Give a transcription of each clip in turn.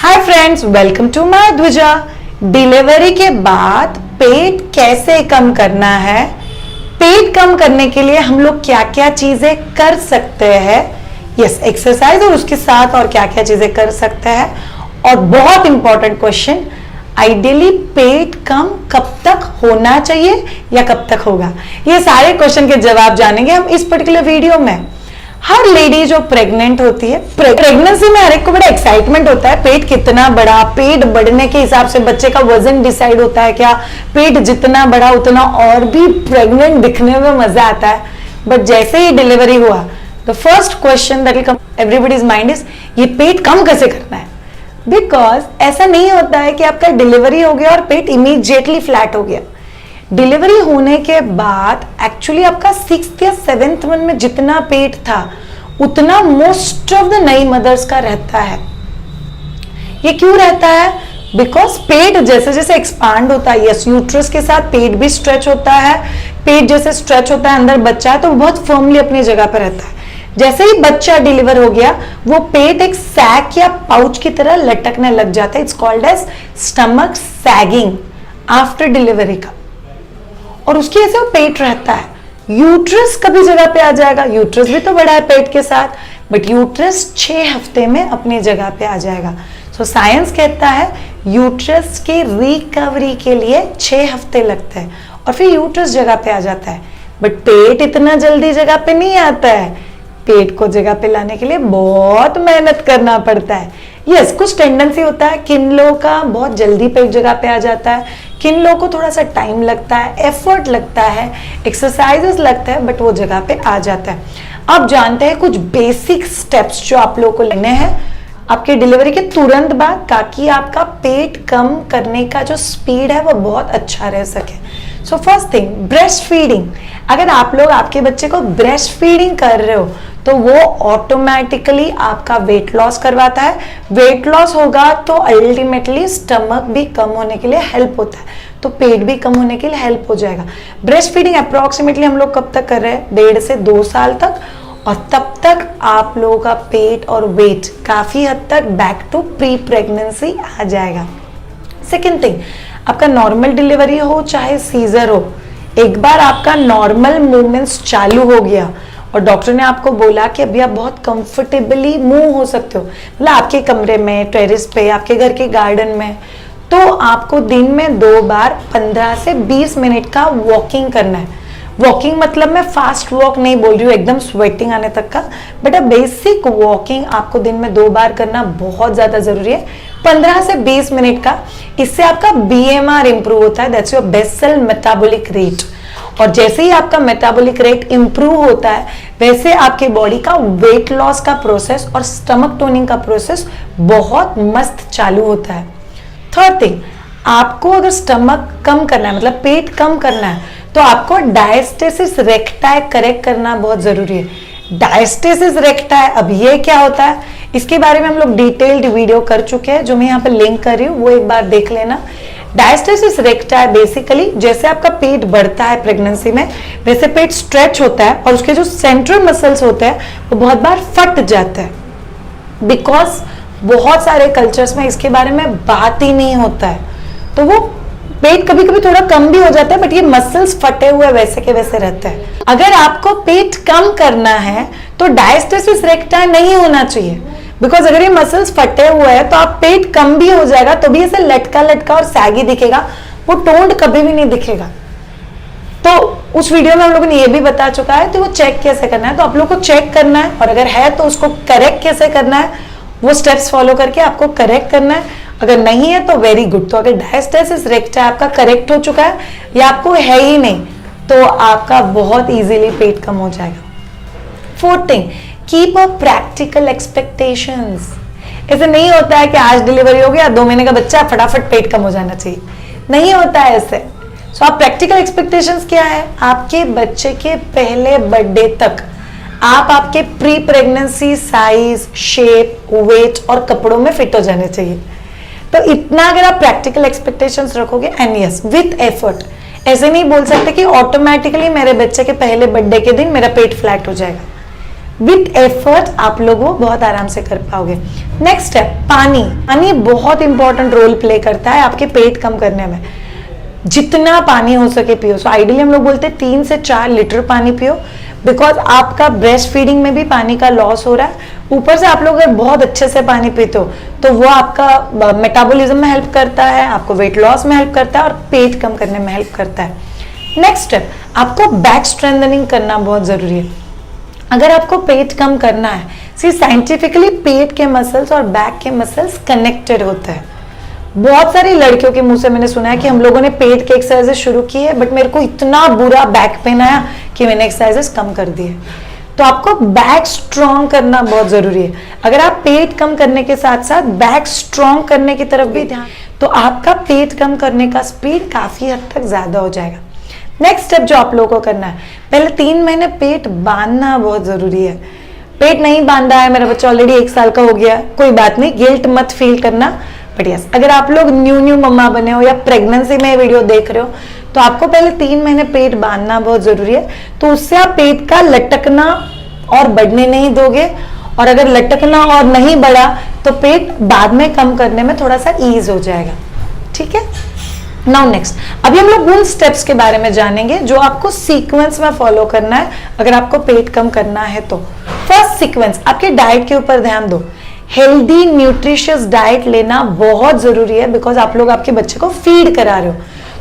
Hi friends, welcome to my Dhwaja. Delivery के बाद पेट कैसे कम करना है, पेट कम करने के लिए हम लोग क्या क्या चीजें कर सकते हैं, यस एक्सरसाइज और उसके साथ और क्या क्या चीजें कर सकते हैं। और बहुत इंपॉर्टेंट क्वेश्चन, आइडियली पेट कम कब तक होना चाहिए या कब तक होगा, ये सारे क्वेश्चन के जवाब जानेंगे हम इस पर्टिकुलर वीडियो में। हर लेडी जो प्रेग्नेंट होती है, प्रेगनेंसी में हर एक को बड़ा एक्साइटमेंट होता है, पेट कितना बड़ा, पेट बढ़ने के हिसाब से बच्चे का वजन डिसाइड होता है क्या, पेट जितना बड़ा उतना और भी प्रेग्नेंट दिखने में मजा आता है। बट जैसे ही डिलीवरी हुआ, the first question that will come everybody's mind is, ये पेट कम कैसे करना है। बिकॉज ऐसा नहीं होता है कि आपका डिलीवरी हो गया और पेट इमीडिएटली फ्लैट हो गया। डिलीवरी होने के बाद एक्चुअली आपका 6th या 7th मंथ में जितना पेट था उतना मोस्ट ऑफ द नई मदर्स का रहता है। ये क्यों रहता है? बिकॉज पेट जैसे जैसे एक्सपांड होता है, यस यूट्रस के साथ पेट भी स्ट्रेच होता है, पेट जैसे स्ट्रेच होता है अंदर बच्चा है तो वो बहुत फर्मली अपनी जगह पर रहता है। जैसे ही बच्चा डिलीवर हो गया वो पेट एक सैक या पाउच की तरह लटकने लग जाता है। It's called as stomach sagging after delivery का, और उसकी वजह से वो पेट रहता है। यूट्रस कभी जगह पे आ जाएगा, यूट्रस भी तो बड़ा है पेट के साथ, बट यूट्रस 6 हफ्ते में अपनी जगह पे आ जाएगा। सो साइंस कहता है यूट्रस की रिकवरी के लिए 6 हफ्ते लगते हैं और फिर यूट्रस जगह पे आ जाता है। बट पेट इतना जल्दी जगह पे नहीं आता है, पेट को जगह पे लाने के लिए बहुत मेहनत करना पड़ता है। यस, कुछ टेंडेंसी होता है, किन लोगों का बहुत जल्दी पेट जगह पे आ जाता है, किन लोगों को थोड़ा सा टाइम लगता है, एफर्ट लगता है, एक्सरसाइजेस लगता है, बट वो जगह पे आ जाता है। अब जानते हैं कुछ बेसिक स्टेप्स जो आप लोगों को लेने हैं आपके डिलीवरी के तुरंत बाद, ताकि आपका पेट कम करने का जो स्पीड है वो बहुत अच्छा रह सके। So first thing, breast feeding. अगर आप लोग आपके बच्चे को ब्रेस्ट फीडिंग कर रहे हो तो वो ऑटोमेटिकली आपका वेट लॉस करवाता है। वेट लॉस होगा तो अल्टीमेटली स्टमक भी कम होने के लिए हेल्प होता है, तो पेट भी कम होने के लिए हेल्प हो जाएगा। ब्रेस्ट फीडिंग अप्रोक्सीमेटली हम लोग कब तक कर रहे हैं? 1.5 से 2 साल तक, और तब तक आप लोगों का पेट और वेट काफी हद तक बैक टू प्री प्रेगनेंसी आ जाएगा। सेकेंड थिंग, आपका नॉर्मल डिलीवरी हो चाहे सीजर हो, एक बार आपका नॉर्मल मूवमेंट्स चालू हो गया और डॉक्टर ने आपको बोला कि अभी आप बहुत कंफर्टेबली मूव हो सकते हो, मतलब आपके कमरे में, टेरेस पे, आपके घर के गार्डन में, तो आपको दिन में 2 बार 15 से 20 मिनट का वॉकिंग करना है। वॉकिंग मतलब मैं फास्ट वॉक नहीं बोल रही हूँ एकदम स्वेटिंग आने तक का, बट बेसिक वॉकिंग आपको दिन में 2 बार करना बहुत ज्यादा जरूरी है, 15 से 20 मिनट का। इससे आपका BMR इंप्रूव होता है, that's your basal metabolic rate, और जैसे ही आपका मेटाबॉलिक रेट इंप्रूव होता है वैसे आपके बॉडी का वेट लॉस का प्रोसेस और स्टमक टोनिंग का प्रोसेस बहुत मस्त चालू होता है। थर्ड थिंग, आपको अगर स्टमक कम करना है, मतलब पेट कम करना है, तो आपको डायस्टेसिस रेक्टाई करेक्ट करना बहुत जरूरी है। डायस्टेसिस रेक्टाई, अब ये क्या होता है इसके बारे में हम लोग डिटेल्ड वीडियो कर चुके हैं, जो मैं यहाँ पे लिंक कर रही हूँ, वो एक बार देख लेना। डायस्टेसिस रेक्टाई बेसिकली जैसे आपका पेट बढ़ता है प्रेगनेंसी में, वैसे पेट स्ट्रेच होता है और उसके जो सेंट्रल मसल्स होते हैं वो बहुत बार फट जाते हैं। बिकॉज बहुत सारे कल्चर्स में इसके बारे में बात ही नहीं होता है, तो वो पेट कभी कभी थोड़ा कम भी हो जाता है, बट ये मसल्स फटे हुए वैसे के वैसे रहते हैं। अगर आपको पेट कम करना है तो डायस्टेसिस रेक्टाई नहीं होना चाहिए, बिकॉज अगर ये मसल्स फटे हुए हैं तो आप पेट कम भी हो जाएगा तो भी ऐसे लटका लटका और सैगी दिखेगा, वो टोन्ड कभी भी नहीं दिखेगा। तो उस वीडियो में हम लोगों ने ये भी बता चुका है, तो वो चेक कैसे करना है, तो आप लोग को चेक करना है, और अगर है तो उसको करेक्ट कैसे करना है, वो स्टेप्स फॉलो करके आपको करेक्ट करना है। अगर नहीं है तो वेरी गुड, तो अगर डायस्टेसिस रेक्टाई आपका करेक्ट हो चुका है या आपको है ही नहीं, तो आपका बहुत इजीली पेट कम हो जाएगा। Fourth thing, keep a practical expectations. ऐसे नहीं होता है कि आज डिलीवरी हो गया, 2 महीने का बच्चा, फटाफट पेट कम हो जाना चाहिए, नहीं होता है ऐसे। सो आप प्रैक्टिकल एक्सपेक्टेशंस क्या है, आपके बच्चे के पहले बर्थडे तक आप आपके pre pregnancy size, shape, weight और कपड़ों में फिट हो जाने चाहिए। तो इतना अगर आप प्रैक्टिकल एक्सपेक्टेशंस रखोगे, एंड यस विथ एफर्ट, ऐसे नहीं बोल सकते कि ऑटोमेटिकली मेरे बच्चे के पहले बर्थडे के दिन मेरा पेट फ्लैट हो जाएगा। विथ एफर्ट आप लोग वो बहुत आराम से कर पाओगे। नेक्स्ट है पानी। पानी बहुत इंपॉर्टेंट रोल प्ले करता है आपके पेट कम करने में। जितना पानी हो सके पियो। सो आइडियली हम लोग बोलते हैं 3 से 4 लीटर पानी पियो, बिकॉज आपका ब्रेस्ट फीडिंग में भी पानी का लॉस हो रहा है। ऊपर से आप लोग अगर बहुत अच्छे से पानी पीते हो तो वो आपका मेटाबॉलिज्म में हेल्प करता है, आपको वेट लॉस में हेल्प करता है और पेट कम करने में हेल्प करता है। नेक्स्ट स्टेप, आपको बैक स्ट्रेंथनिंग करना बहुत जरूरी है। अगर आपको पेट कम करना है, सी साइंटिफिकली पेट के मसल्स और बैक के मसल्स कनेक्टेड होते हैं। बहुत सारी लड़कियों के मुंह से मैंने सुना है कि हम लोगों ने पेट के एक्सरसाइजेस शुरू की है, बट मेरे को इतना बुरा बैक पेन आया कि मैंने एक्सरसाइजेस कम कर दिए। तो आपको बैक स्ट्रॉन्ग करना बहुत जरूरी है। अगर आप पेट कम करने के साथ साथ बैक स्ट्रॉन्ग करने की तरफ भी ध्यान, तो आपका पेट कम करने का स्पीड काफी हद तक ज्यादा हो जाएगा। नेक्स्ट स्टेप जो आप लोगों को करना है, पहले 3 महीने पेट बांधना बहुत जरूरी है। पेट नहीं बांधा है, मेरा बच्चा ऑलरेडी 1 साल का हो गया, कोई बात नहीं, गिल्ट मत फील करना। बट यस, अगर आप लोग न्यू मम्मा बने हो या प्रेगनेंसी में वीडियो देख रहे हो तो आपको पहले 3 महीने पेट बांधना बहुत जरूरी है। तो उससे आप पेट का लटकना और बढ़ने नहीं दोगे, और अगर लटकना और नहीं बढ़ा तो पेट बाद में कम करने में थोड़ा सा ईज हो जाएगा। ठीक है, नाउ नेक्स्ट, अभी हम लोग उन स्टेप्स के बारे में जानेंगे जो आपको सीक्वेंस में फॉलो करना है अगर आपको पेट कम करना है तो। फर्स्ट सीक्वेंस, आपके डाइट के ऊपर ध्यान दो। हेल्दी न्यूट्रिशियस डाइट लेना बहुत जरूरी है, बिकॉज आप लोग आपके बच्चे को फीड करा रहे हो।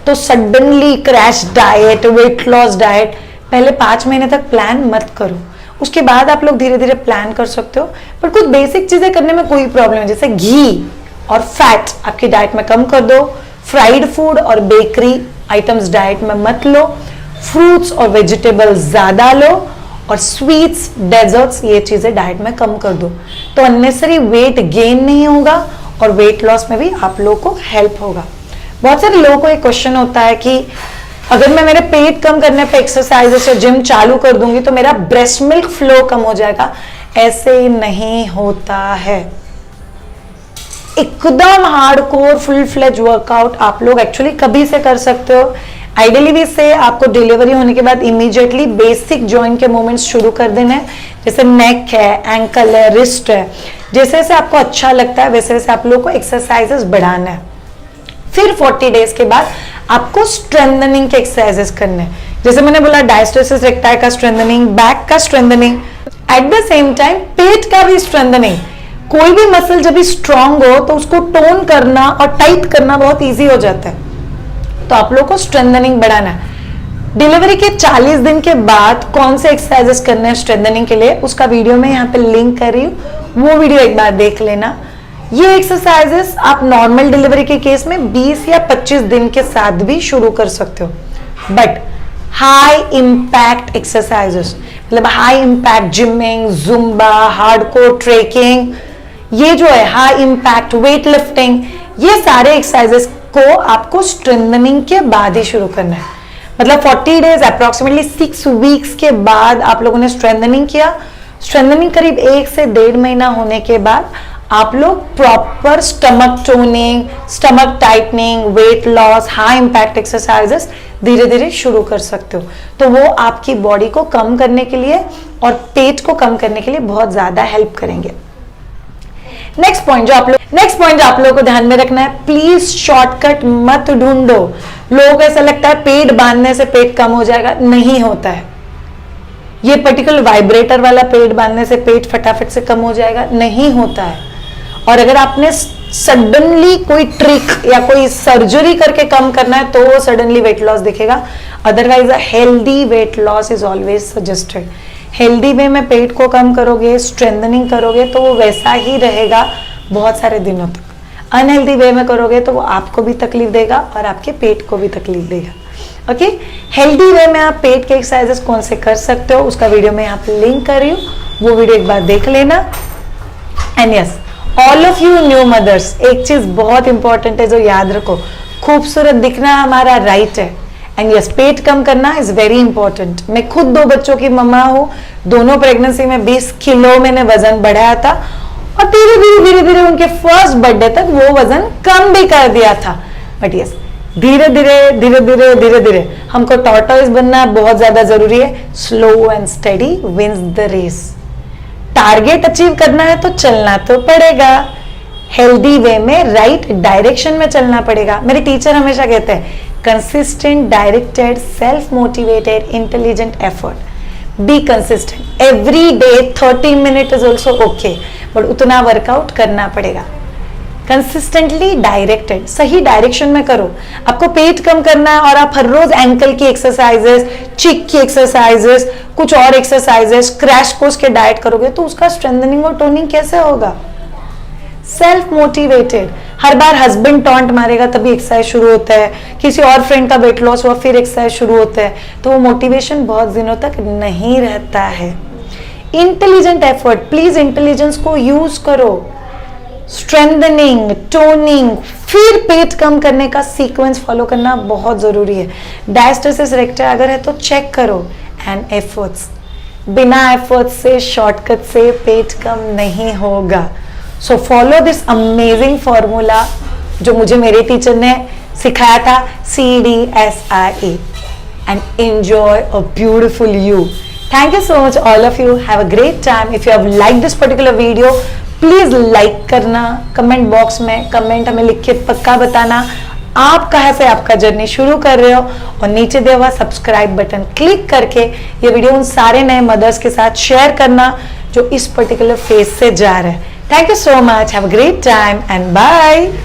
तो suddenly crash diet, weight loss diet पहले 5 महीने तक प्लान मत करो। उसके बाद आप लोग धीरे धीरे प्लान कर सकते हो, पर कुछ बेसिक चीजें करने में कोई प्रॉब्लम है, जैसे घी और फैट आपकी डाइट में कम कर दो। फ्राइड फूड और बेकरी आइटम्स डाइट में मत लो। फ्रूट्स और वेजिटेबल्स ज्यादा लो, और स्वीट्स, डेजर्ट्स, ये चीजें डाइट में कम कर दो। तो अननेसेसरी वेट गेन नहीं होगा और वेट लॉस में भी आप लोगों को हेल्प होगा। बहुत सारे लोगों को एक क्वेश्चन होता है कि अगर मैं मेरे पेट कम करने पे एक्सरसाइजेस या जिम चालू कर दूंगी तो मेरा ब्रेस्ट मिल्क फ्लो कम हो जाएगा। ऐसे नहीं होता है। एकदम हार्डकोर फुल फ्लेज वर्कआउट आप लोग एक्चुअली कभी से कर सकते हो। आइडियली भी से आपको डिलीवरी होने के बाद इमीडिएटली बेसिक जॉइंट के मूवमेंट्स शुरू कर देने हैं, जैसे नेक है, एंकल है, रिस्ट है। जैसे जैसे आपको अच्छा लगता है वैसे वैसे आप लोगों को एक्सरसाइजेस बढ़ाना है। फिर 40 डेज के बाद आपको स्ट्रेंथनिंग के एक्सरसाइजेस करने हैं, जैसे मैंने बोला डायस्टोसिस रेक्टाई का स्ट्रेंथनिंग, बैक का strengthening, at the same time पेट का भी स्ट्रेंथनिंग। कोई भी मसल जब भी स्ट्रांग हो तो उसको टोन करना और टाइट करना बहुत इजी हो जाता है। तो आप लोग को स्ट्रेंथनिंग बढ़ाना है। डिलीवरी के 40 दिन के बाद कौन से एक्सरसाइजेस करने हैं स्ट्रेंथनिंग के लिए, उसका वीडियो मैं यहाँ पे लिंक कर रही हूँ, वो वीडियो एक बार देख लेना। ये एक्सरसाइजेस आप नॉर्मल डिलीवरी के केस में 20 या 25 दिन के साथ भी शुरू कर सकते हो। बट हाई इम्पैक्ट एक्सरसाइजेस, मतलब high impact gymming, Zumba, hardcore trekking, ये जो है हाई इम्पैक्ट वेट लिफ्टिंग, ये सारे एक्सरसाइजेस को आपको स्ट्रेंथनिंग के बाद ही शुरू करना है। मतलब 40 डेज अप्रोक्सीमेटली 6 वीक्स के बाद आप लोगों ने स्ट्रेंथनिंग किया। स्ट्रेंथनिंग करीब 1 से 1.5 महीना होने के बाद आप लोग proper stomach toning, stomach tightening, weight loss, high impact exercises धीरे धीरे शुरू कर सकते हो। तो वो आपकी बॉडी को कम करने के लिए और पेट को कम करने के लिए बहुत ज्यादा हेल्प करेंगे। नेक्स्ट पॉइंट जो आप लोगों को ध्यान में रखना है, प्लीज शॉर्टकट मत ढूंढो। लोगों को ऐसा लगता है पेट बांधने से पेट कम हो जाएगा, नहीं होता है। ये पर्टिकुलर वाइब्रेटर वाला पेट बांधने से पेट फटाफट से कम हो जाएगा, नहीं होता है। और अगर आपने सडनली कोई ट्रिक या कोई सर्जरी करके कम करना है तो वो सडनली वेट लॉस दिखेगा। Otherwise a healthy weight loss is always suggested. Healthy way में पेट को कम करोगे, स्ट्रेंथनिंग करोगे तो वो वैसा ही रहेगा बहुत सारे दिनों तक। अनहेल्दी वे में करोगे तो वो आपको भी तकलीफ देगा और आपके पेट को भी तकलीफ देगा। ओके, हेल्दी वे में आप पेट के एक्सरसाइजेस कौन से कर सकते हो उसका वीडियो मैं यहाँ पे लिंक कर रही हूँ, वो वीडियो एक बार देख लेना। And yes, all of you new mothers, एक चीज बहुत इंपॉर्टेंट है जो याद रखो, खूबसूरत दिखना हमारा राइट है। एंड यस, पेट कम करना इज वेरी इंपॉर्टेंट। मैं खुद 2 बच्चों की मम्मा हूँ, दोनों प्रेगनेंसी में 20 किलो मैंने वजन बढ़ाया था और धीरे धीरे उनके फर्स्ट बर्थडे तक वो वजन कम भी कर दिया था। बट यस, धीरे धीरे हमको टॉर्टॉइस बनना बहुत ज्यादा जरूरी है। Slow and steady wins the race. Target achieve करना है तो चलना तो पड़ेगा, हेल्दी वे में, राइट डायरेक्शन में चलना पड़ेगा। मेरे टीचर हमेशा कहते हैं consistent, directed, self motivated, intelligent effort. Be consistent every day, 30 minute is also okay, but उतना वर्कआउट करना पड़ेगा। कंसिस्टेंटली डायरेक्टेड, सही डायरेक्शन में करो। आपको पेट कम करना है और आप हर रोज एंकल की एक्सरसाइजेस, चिक की एक्सरसाइजेस, कुछ और एक्सरसाइजेस, क्रैश कोर्स के डाइट करोगे तो उसका स्ट्रेंथनिंग और टोनिंग कैसे होगा? सेल्फ मोटिवेटेड, हर बार हस्बैंड टॉन्ट मारेगा तभी एक्सरसाइज शुरू होता है, किसी और फ्रेंड का वेट लॉस हुआ फिर एक्सरसाइज शुरू होता है, तो वो मोटिवेशन बहुत दिनों तक नहीं रहता है। इंटेलिजेंट एफर्ट, प्लीज इंटेलिजेंस को यूज करो। स्ट्रेंथनिंग, टोनिंग, फिर पेट कम करने का सीक्वेंस फॉलो करना बहुत जरूरी है। डायस्टेसिस रेक्टा अगर है तो चेक करो। एंड एफर्ट्स, बिना एफर्ट्स से, शॉर्टकट से पेट कम नहीं होगा। So follow this amazing formula जो मुझे मेरे टीचर ने सिखाया था, CDSIE, and enjoy a beautiful you. Thank you so much all of you. Have a great time. If you have liked this particular video, please like करना, comment box में comment हमें लिख के पक्का बताना आप कहाँ से आपका जर्नी शुरू कर रहे हो, और नीचे दिया हुआ सब्सक्राइब बटन क्लिक करके ये वीडियो उन सारे नए मदर्स के साथ शेयर करना जो इस पर्टिकुलर फेज से जा रहे हैं। Thank you so much, have a great time and bye.